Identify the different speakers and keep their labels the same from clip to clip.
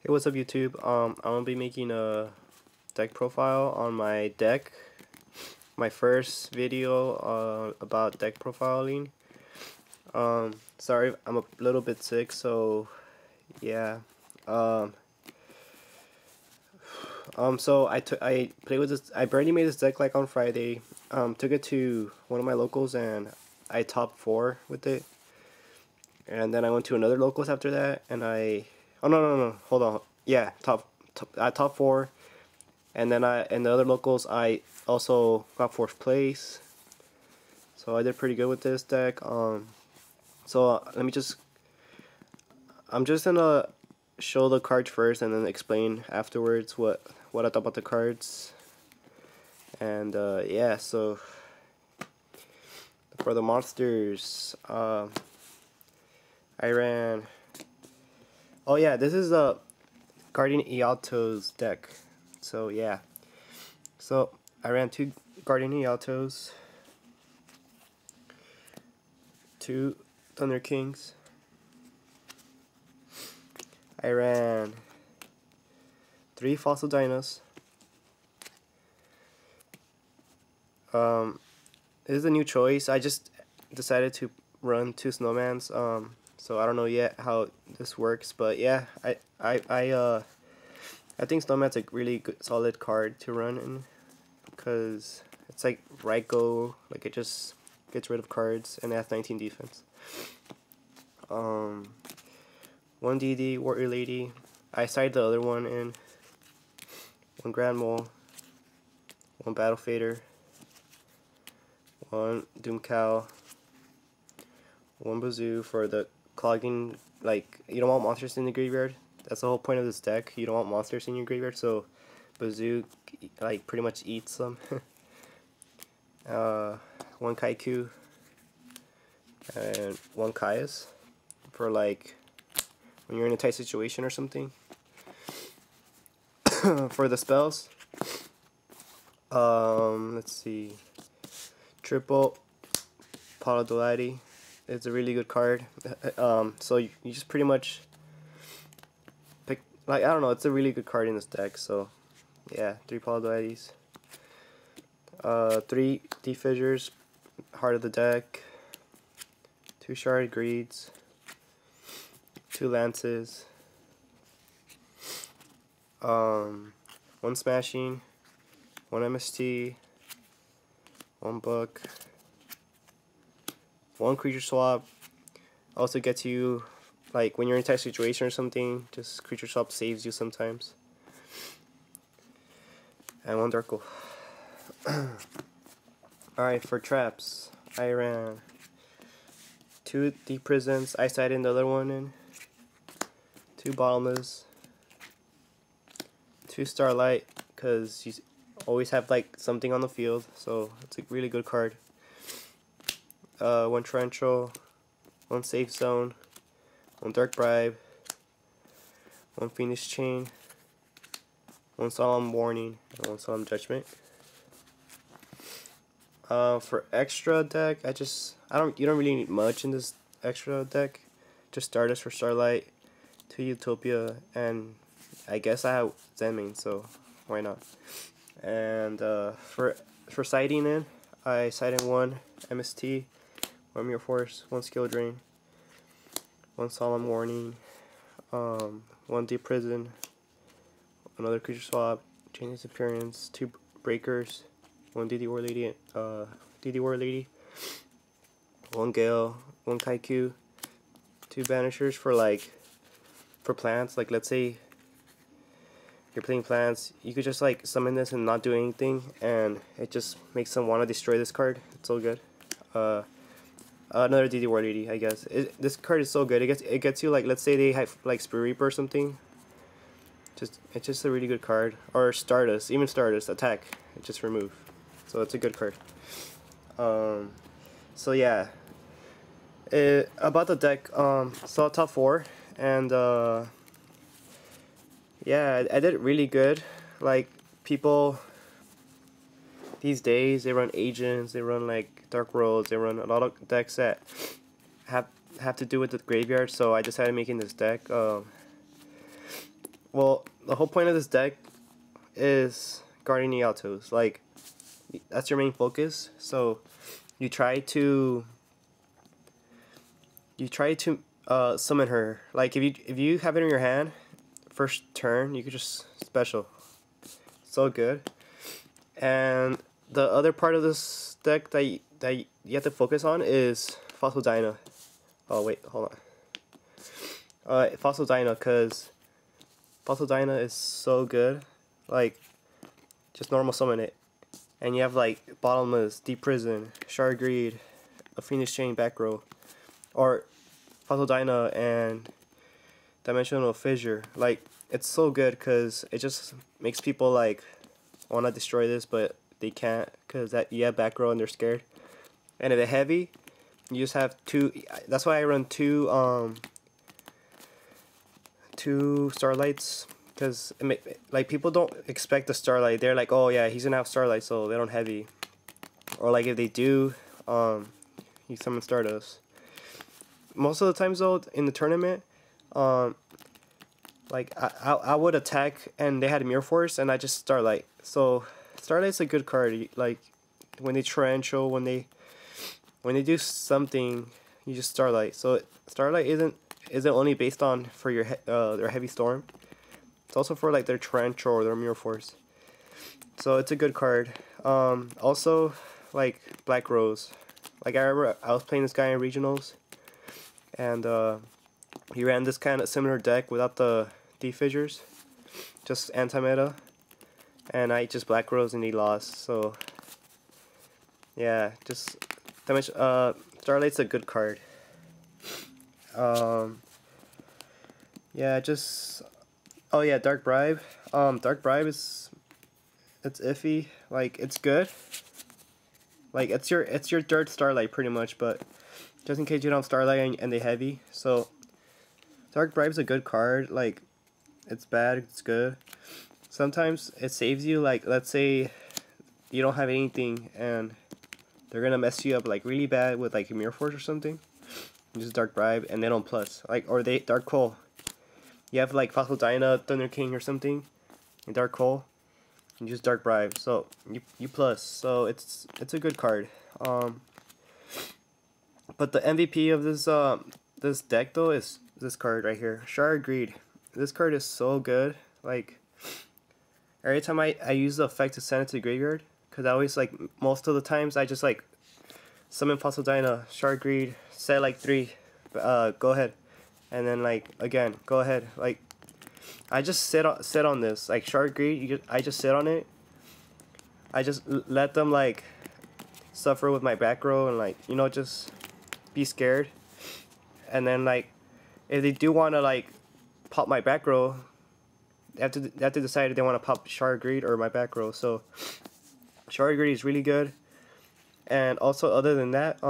Speaker 1: Hey, what's up YouTube? I'm gonna be making a deck profile on my deck. My first video about deck profiling. Sorry, I'm a little bit sick, so yeah. Um, so I played with this. I barely made this deck like on Friday. Took it to one of my locals and I top 4 with it. And then I went to another locals after that, and oh no, hold on. Yeah, top 4. And then in the other locals I also got 4th place, so I did pretty good with this deck. I'm just gonna show the cards first and then explain afterwards what I thought about the cards. And yeah, so for the monsters, I ran. Oh yeah, this is a Guardian Eatos deck. So yeah, so I ran 2 Guardian Eatos, 2 Thunder Kings. I ran 3 Fossil Dinos. This is a new choice. I just decided to run 2 Snowmans. So I don't know yet how this works, but yeah, I think Snowman's a really good, solid card to run in, because it's like Raikou, like it just gets rid of cards and it has 19 defense. 1 DD, Warrior Lady. I sided the other one in. 1 Grand Mole. 1 Battle Fader. 1 Doom Cow. 1 Bazoo for the clogging, like, you don't want monsters in the graveyard. That's the whole point of this deck. You don't want monsters in your graveyard, so Bazoo, like, pretty much eats them. 1 Kaiku. And 1 Kaius for, like, when you're in a tight situation or something. For the spells, let's see. Triple Polydolati. It's a really good card. So you just pretty much pick, like, I don't know, it's a really good card in this deck. So yeah, 3 Polydolatis, 3 Deep Fissures, heart of the deck, 2 Shard Greeds, 2 Lances, 1 Smashing, 1 MST, 1 Book, 1 Creature Swap. Also gets you, like, when you're in a tight situation or something, just Creature Swap saves you sometimes. And 1 Darkle. Alright, for traps, I ran 2 Deep Prisons, I sided in the other one in, 2 Bottomless, 2 Starlight, because you always have like something on the field, so it's a really good card. 1 Torrential, 1 Safe Zone, 1 Dark Bribe, 1 Phoenix Chain, 1 Solemn Warning, and 1 Solemn Judgment. For extra deck, you don't really need much in this extra deck. Just Stardust for Starlight, 2 Utopia, and I guess I have Zenmane, so why not? And for siding in, I sided 1 MST, 1 Mirror Force, 1 Skill Drain, 1 Solemn Warning, 1 Deep Prison, another Creature Swap, Chain Disappearance, 2 Breakers, 1 DD War Lady, 1 Gale, 1 Kaiku, 2 Banishers for plants. Like, let's say you're playing plants, you could just like summon this and not do anything, and it just makes them want to destroy this card. It's so good. Another DD War Lady, I guess. This card is so good. It gets you, like, let's say they have like Spirit Reaper or something. It's just a really good card. Or Stardust, even Stardust attack. It just remove. So it's a good card. So yeah. About the deck, saw top 4, and yeah, I did really good. Like, people these days, they run agents, they run like Dark Worlds, they run a lot of decks that have to do with the graveyard. So I decided making this deck. well, the whole point of this deck is guarding the Eatos. Like, that's your main focus. So you try to summon her. Like, if you have it in your hand, first turn, you could just special. So good. And the other part of this deck that you have to focus on is Fossil Dyna. Oh wait, hold on. Fossil Dyna, cause Fossil Dyna is so good. Like, just normal summon it, and you have like Bottomless, Deep Prison, Shard Greed, a Phoenix Chain back row, or Fossil Dyna and Dimensional Fissure. Like, it's so good because it just makes people like want to destroy this, but they can't because that you have back row and they're scared. And if they're heavy, you just have two. That's why I run two Starlights, because like people don't expect the Starlight. They're like, oh yeah, he's gonna have Starlight, so they don't heavy. Or like if they do, you summon Stardust. Most of the times though in the tournament, like I would attack and they had Mirror Force and I just Starlight. So Starlight's a good card. Like when they trench or when they do something, you just Starlight. So Starlight isn't only based on for your their Heavy Storm. It's also for like their trench or their Mirror Force. So it's a good card. Also like Black Rose. Like I remember I was playing this guy in regionals, and he ran this kind of similar deck without the D-Fissures, just anti-meta, and I just Black Rose and he lost. So yeah, just Starlight's a good card. Yeah, just oh yeah, Dark Bribe. Dark Bribe it's iffy. Like it's good. Like it's your third Starlight pretty much, but just in case you don't have Starlight and they heavy. So Dark Bribe's a good card. Like it's bad, it's good. Sometimes it saves you. Like let's say you don't have anything and they're gonna mess you up like really bad with like a Mirror Force or something. You just Dark Bribe and they don't plus. Like, or they Dark Coal. You have like Fossil Dyna, Thunder King or something, and Dark Coal. You just Dark Bribe. So you plus. So it's a good card. But the MVP of this deck though is this card right here, Shard Greed. This card is so good. Like every time I use the effect to send it to the graveyard, because I always like most of the times I just like summon Fossil Dyna, Shard Greed, set like 3, go ahead, and then like again go ahead. Like I just sit on this like Shard Greed. I just sit on it. I just let them like suffer with my back row and like just be scared. And then like if they do want to like pop my back row, they have to decide if they want to pop Shard Greed or my back row. So Shard Greed is really good. And also other than that,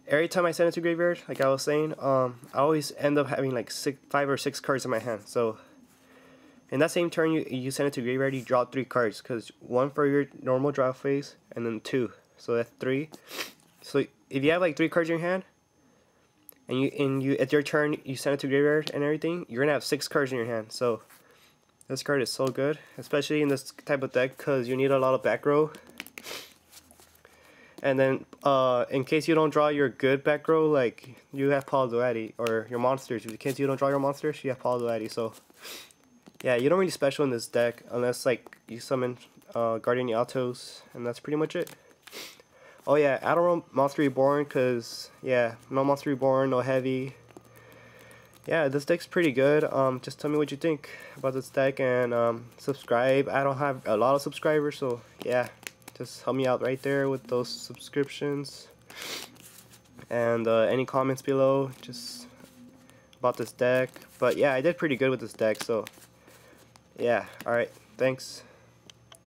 Speaker 1: every time I send it to graveyard, like I was saying, I always end up having like 5 or 6 cards in my hand. So in that same turn you send it to graveyard, you draw 3 cards, because 1 for your normal draw phase and then 2. So that's 3. So if you have like 3 cards in your hand, and you at your turn you send it to graveyard and everything, you're gonna have 6 cards in your hand. So this card is so good, especially in this type of deck, because you need a lot of back row. And then in case you don't draw your good back row, like you have Paul Duati, or your monsters. In case you don't draw your monsters, you have Paul Duati. So yeah, you don't really special in this deck unless like you summon Guardian Eatos, and that's pretty much it. Oh yeah, I don't run Monster Reborn because yeah, no Monster Reborn, no heavy. Yeah, this deck's pretty good. Just tell me what you think about this deck, and subscribe. I don't have a lot of subscribers, so yeah, just help me out right there with those subscriptions. And any comments below just about this deck. But yeah, I did pretty good with this deck, so yeah, alright, thanks.